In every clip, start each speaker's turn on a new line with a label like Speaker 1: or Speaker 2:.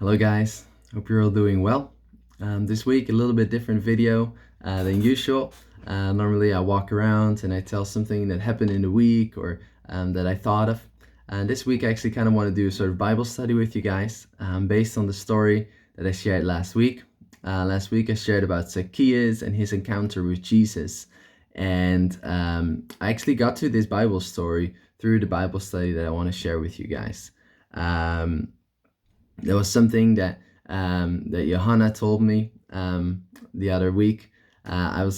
Speaker 1: Hello guys, hope you're all doing well. This week a little bit different video than usual. Normally I walk around and I tell something that happened in the week or that I thought of. And this week I actually kind of want to do a sort of Bible study with you guys based on the story that I shared last week. Last week I shared about Zacheus and his encounter with Jesus. And I actually got to this Bible story through the Bible study that I want to share with you guys. There was something that Johanna told me the other week. I'm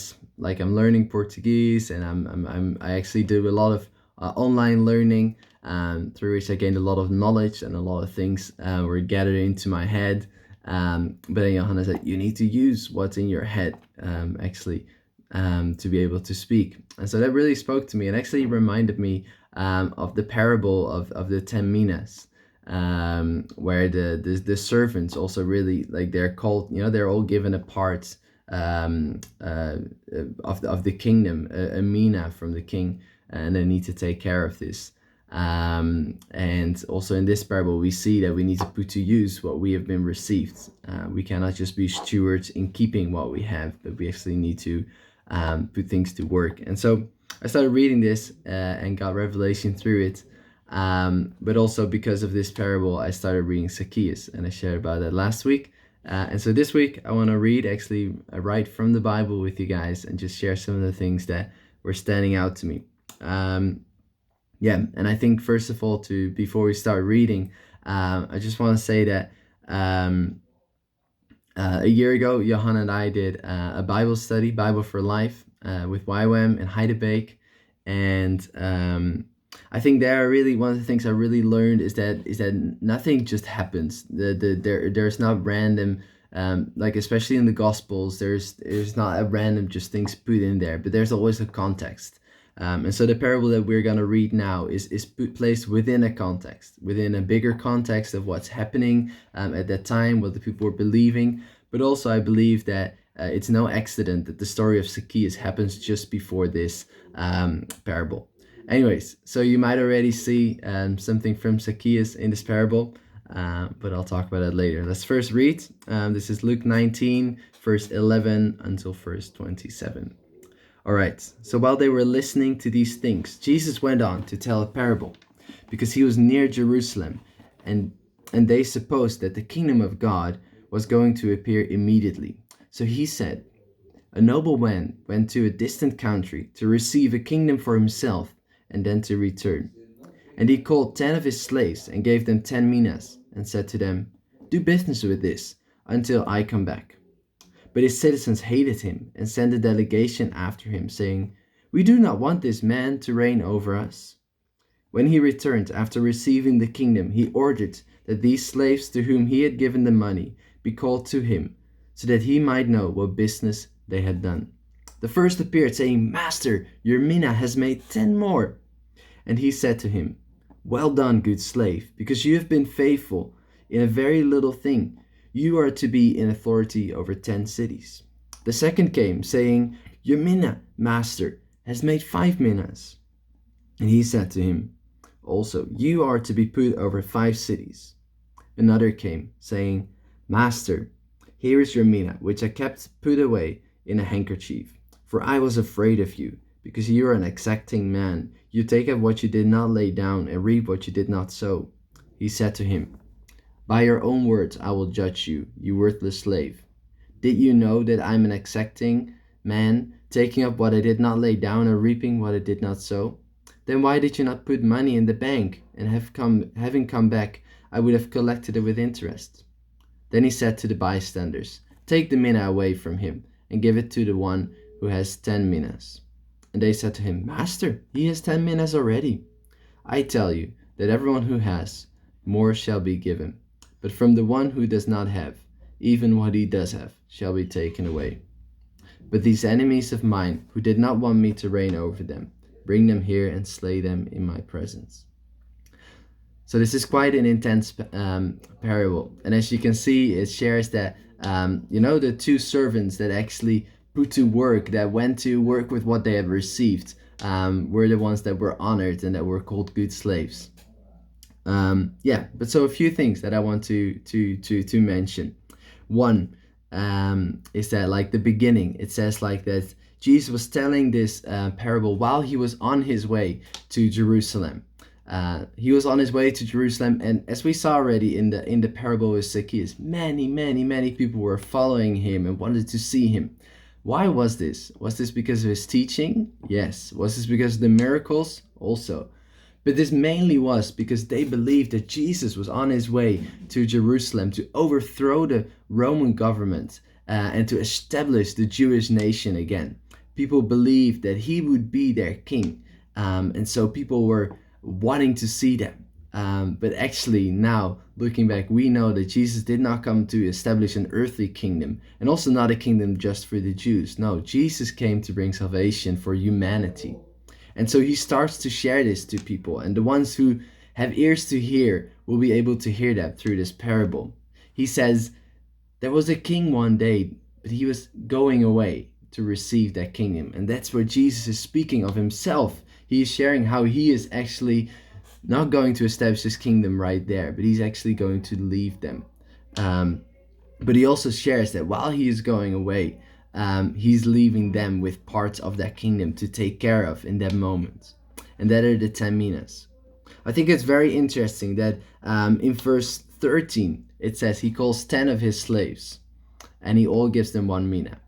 Speaker 1: learning Portuguese, and I actually do a lot of online learning, through which I gained a lot of knowledge and a lot of things were gathered into my head. But then Johanna said you need to use what's in your head to be able to speak, and so that really spoke to me and actually reminded me of the parable of the 10 minas. Where the servants also really, like, they're called, they're all given a part of the kingdom, a mina from the king, and they need to take care of this. And also in this parable we see that we need to put to use what we have been received. We cannot just be stewards in keeping what we have, but we actually need to put things to work. And so I started reading this and got revelation through it. But also because of this parable, I started reading Zacheus, and I shared about that last week. And so this week, I want to read actually right from the Bible with you guys and just share some of the things that were standing out to me. And I think first of all, before we start reading, I just want to say that a year ago, Johanna and I did a Bible study, Bible for Life, with YWAM in Heidelberg, and I think one of the things I really learned is that nothing just happens. There's not random, like especially in the Gospels, there's not a random just things put in there, but there's always a context. And so the parable that we're gonna read now is placed within a context, within a bigger context of what's happening at that time, what the people were believing. But also I believe that it's no accident that the story of Zacheus happens just before this parable. Anyways, so you might already see something from Zacheus in this parable, but I'll talk about that later. Let's first read. This is Luke 19, verse 11 until verse 27. All right, so while they were listening to these things, Jesus went on to tell a parable, because he was near Jerusalem, and they supposed that the kingdom of God was going to appear immediately. So he said, a nobleman went to a distant country to receive a kingdom for himself and then to return. And he called 10 of his slaves and gave them 10 minas and said to them, do business with this until I come back. But his citizens hated him and sent a delegation after him, saying, we do not want this man to reign over us. When he returned after receiving the kingdom, he ordered that these slaves to whom he had given the money be called to him, so that he might know what business they had done. The first appeared, saying, Master, your mina has made 10 more. And he said to him, well done, good slave, because you have been faithful in a very little thing. You are to be in authority over 10 cities. The second came, saying, your mina, master, has made 5 minas. And he said to him, also, you are to be put over 5 cities. Another came, saying, Master, here is your mina, which I kept put away in a handkerchief. For I was afraid of you, because you are an exacting man. You take up what you did not lay down, and reap what you did not sow. He said to him, by your own words I will judge you, you worthless slave. Did you know that I am an exacting man, taking up what I did not lay down and reaping what I did not sow? Then why did you not put money in the bank, and having come back, I would have collected it with interest? Then he said to the bystanders, take the mina away from him, and give it to the one who has 10 minas. And they said to him, Master, he has 10 minas already. I tell you that everyone who has, more shall be given. But from the one who does not have, even what he does have shall be taken away. But these enemies of mine, who did not want me to reign over them, bring them here and slay them in my presence. So this is quite an intense parable. And as you can see, it shares that, the 2 servants that actually put to work, that went to work with what they had received, were the ones that were honored and that were called good slaves. Yeah, but so a few things that I want to mention. One is that like the beginning, it says like that Jesus was telling this parable while he was on his way to Jerusalem. He was on his way to Jerusalem, and as we saw already in the parable with Zacheus, many people were following him and wanted to see him. Why was this? Was this because of his teaching? Yes. Was this because of the miracles? Also. But this mainly was because they believed that Jesus was on his way to Jerusalem to overthrow the Roman government and to establish the Jewish nation again. People believed that he would be their king. And so people were wanting to see that. But actually, now looking back, we know that Jesus did not come to establish an earthly kingdom, and also not a kingdom just for the Jews. No, Jesus came to bring salvation for humanity. And so he starts to share this to people, and the ones who have ears to hear will be able to hear that through this parable. He says, there was a king one day, but he was going away to receive that kingdom. And that's where Jesus is speaking of himself. He is sharing how he is actually not going to establish his kingdom right there, but he's actually going to leave them. But he also shares that while he is going away, he's leaving them with parts of that kingdom to take care of in that moment. And that are the 10 minas. I think it's very interesting that in verse 13, it says he calls 10 of his slaves and he all gives them 1 mina.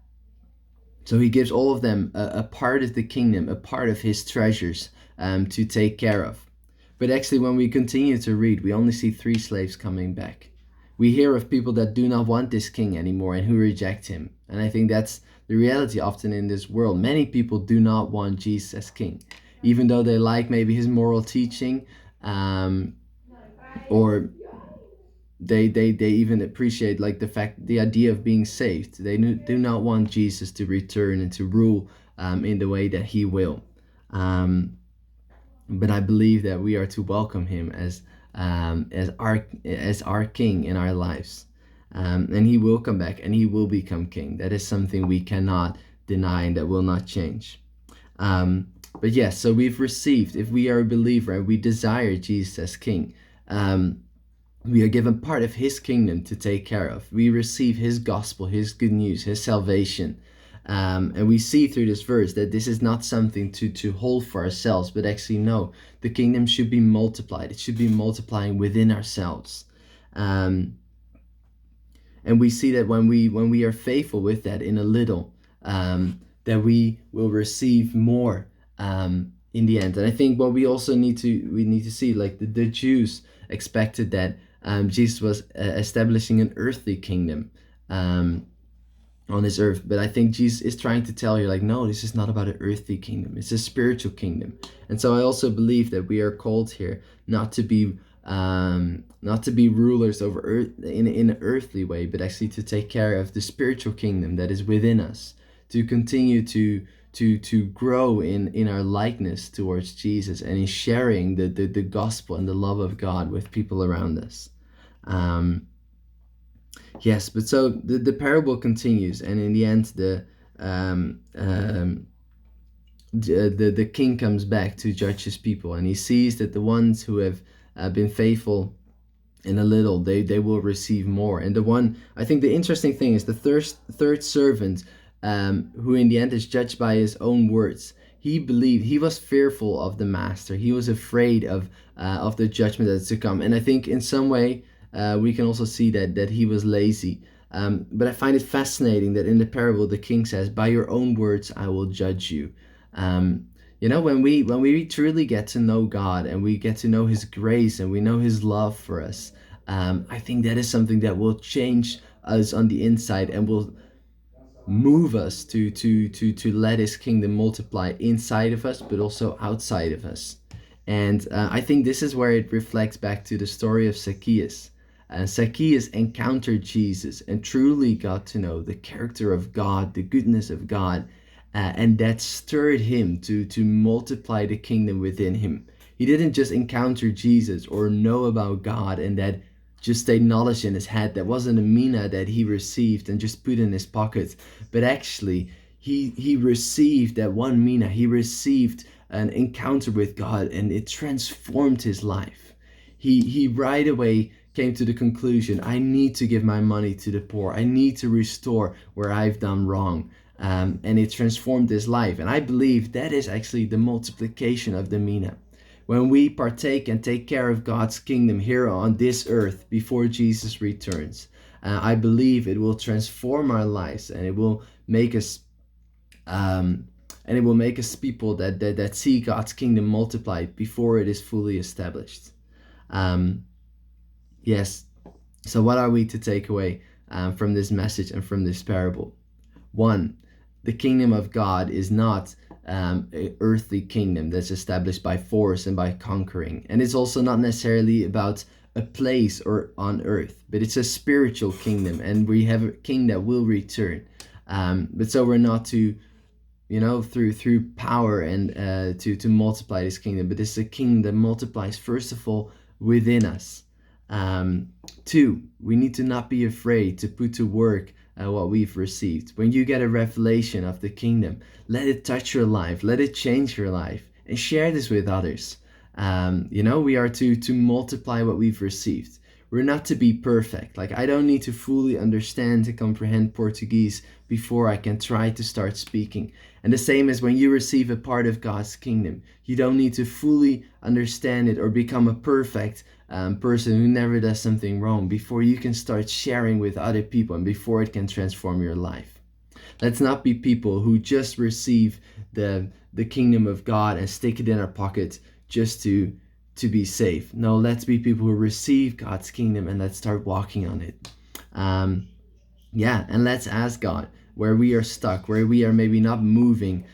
Speaker 1: So he gives all of them a part of the kingdom, a part of his treasures to take care of. But actually, when we continue to read, we only see 3 slaves coming back. We hear of people that do not want this king anymore and who reject him. And I think that's the reality often in this world. Many people do not want Jesus as king, even though they like maybe his moral teaching, or they even appreciate like the idea of being saved. They do not want Jesus to return and to rule in the way that he will. But I believe that we are to welcome him as our king in our lives, and he will come back and he will become king. That is something we cannot deny and that will not change. But yes, so we've received, if we are a believer and we desire Jesus as king, we are given part of his kingdom to take care of. We receive his gospel, his good news, his salvation. And we see through this verse that this is not something to hold for ourselves, but actually no, the kingdom should be multiplied. It should be multiplying within ourselves. And we see that when we are faithful with that in a little, that we will receive more in the end. And I think what we also need to see, like the Jews expected that Jesus was establishing an earthly kingdom on this earth. But I think Jesus is trying to tell you, like, no, this is not about an earthly kingdom. It's a spiritual kingdom. And so I also believe that we are called here not to be rulers over earth in an earthly way, but actually to take care of the spiritual kingdom that is within us, to continue to grow in our likeness towards Jesus and in sharing the gospel and the love of God with people around us. Yes, but so the parable continues, and in the end, the king comes back to judge his people, and he sees that the ones who have been faithful in a little, they will receive more. And I think the interesting thing is the third servant, who in the end is judged by his own words. He was fearful of the master. He was afraid of the judgment that's to come. And I think in some way, we can also see that he was lazy. But I find it fascinating that in the parable, the king says, by your own words, I will judge you. When we truly get to know God and we get to know his grace and we know his love for us, I think that is something that will change us on the inside and will move us to let his kingdom multiply inside of us, but also outside of us. And I think this is where it reflects back to the story of Zacheus. Zacheus encountered Jesus and truly got to know the character of God, the goodness of God, and that stirred him to multiply the kingdom within him. He didn't just encounter Jesus or know about God and that just stayed knowledge in his head. That wasn't a mina that he received and just put in his pocket, but actually he received that 1 mina. He received an encounter with God and it transformed his life. he right away came to the conclusion, I need to give my money to the poor. I need to restore where I've done wrong. And it transformed his life. And I believe that is actually the multiplication of the Mina. When we partake and take care of God's kingdom here on this earth before Jesus returns, I believe it will transform our lives, and it will make us people that see God's kingdom multiplied before it is fully established. Um, yes. So what are we to take away from this message and from this parable? One, the kingdom of God is not an earthly kingdom that's established by force and by conquering. And it's also not necessarily about a place or on earth, but it's a spiritual kingdom, and we have a king that will return. But so we're not to, through power and to multiply this kingdom, but it's a kingdom that multiplies first of all within us. Two, we need to not be afraid to put to work what we've received. When you get a revelation of the kingdom, let it touch your life, let it change your life, and share this with others. We are to multiply what we've received. We're not to be perfect. Like, I don't need to fully understand and comprehend Portuguese before I can try to start speaking. And the same as when you receive a part of God's kingdom. You don't need to fully understand it or become a perfect person who never does something wrong before you can start sharing with other people and before it can transform your life. Let's not be people who just receive the kingdom of God and stick it in our pocket just to be safe. No, let's be people who receive God's kingdom and let's start walking on it. And let's ask God where we are stuck, where we are maybe not moving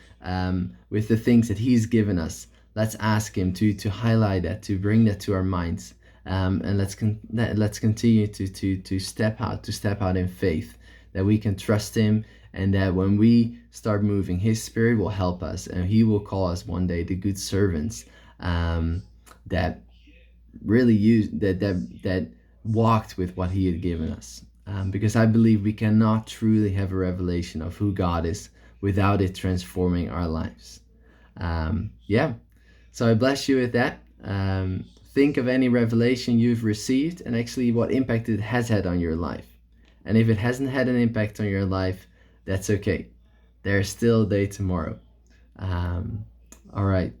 Speaker 1: with the things that He's given us. Let's ask Him to highlight that, to bring that to our minds, and let's continue to step out in faith, that we can trust Him, and that when we start moving, His Spirit will help us, and He will call us one day the good servants that really that walked with what He had given us. Because I believe we cannot truly have a revelation of who God is without it transforming our lives. So I bless you with that. Think of any revelation you've received and actually what impact it has had on your life. And if it hasn't had an impact on your life, that's okay. There's still a day tomorrow. All right.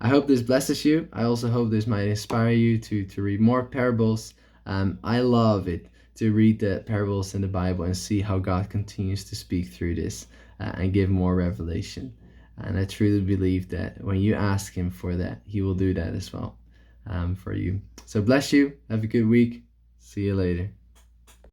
Speaker 1: I hope this blesses you. I also hope this might inspire you to read more parables. I love it to read the parables in the Bible and see how God continues to speak through this and give more revelation. And I truly believe that when you ask Him for that, He will do that as well for you. So bless you. Have a good week. See you later.